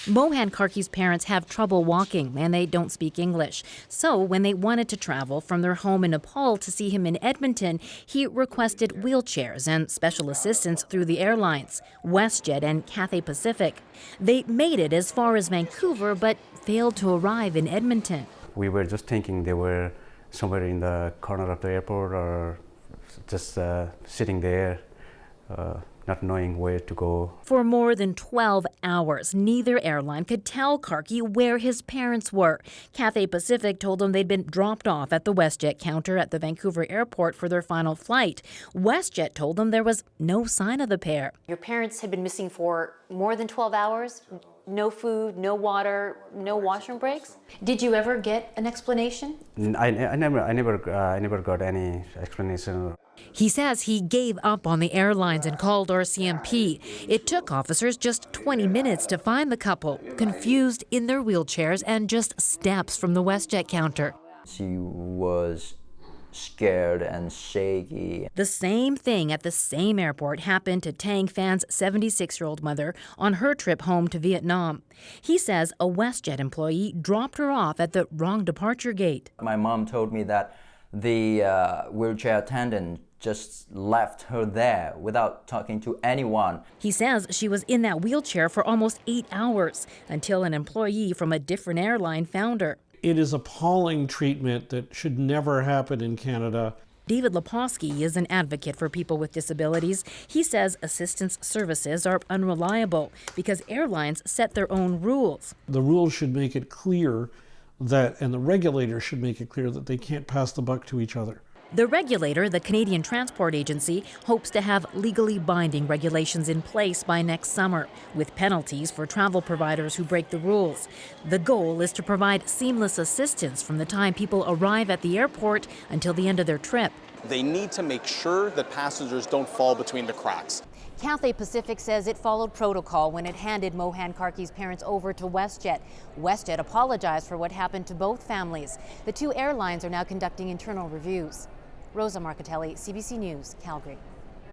Mohan Karki's parents have trouble walking and they don't speak English. So when they wanted to travel from their home in Nepal to see him in Edmonton, he requested wheelchairs and special assistance through the airlines, WestJet and Cathay Pacific. They made it as far as Vancouver but failed to arrive in Edmonton. We were just thinking they were somewhere in the corner of the airport or just sitting there, not knowing where to go. For more than 12 hours, neither airline could tell Karki where his parents were. Cathay Pacific told him they'd been dropped off at the WestJet counter at the Vancouver airport for their final flight. WestJet told them there was no sign of the pair. Your parents had been missing for more than 12 hours? No food, no water, no washroom breaks? Did you ever get an explanation? I never got any explanation. He says he gave up on the airlines and called RCMP. It took officers just 20 minutes to find the couple, confused in their wheelchairs and just steps from the WestJet counter. She was scared and shaky. The same thing at the same airport happened to Tang Phan's 76-year-old mother on her trip home to Vietnam. He says a WestJet employee dropped her off at the wrong departure gate. My mom told me that the wheelchair attendant just left her there without talking to anyone. He says she was in that wheelchair for almost 8 hours until an employee from a different airline found her. It is appalling treatment that should never happen in Canada. David Leposki is an advocate for people with disabilities. He says assistance services are unreliable because airlines set their own rules. The rules should make it clear that, and the regulators should make it clear that they can't pass the buck to each other. The regulator, the Canadian Transport Agency, hopes to have legally binding regulations in place by next summer, with penalties for travel providers who break the rules. The goal is to provide seamless assistance from the time people arrive at the airport until the end of their trip. They need to make sure that passengers don't fall between the cracks. Cathay Pacific says it followed protocol when it handed Mohan Karki's parents over to WestJet. WestJet apologized for what happened to both families. The two airlines are now conducting internal reviews. Rosa Marcatelli, CBC News, Calgary.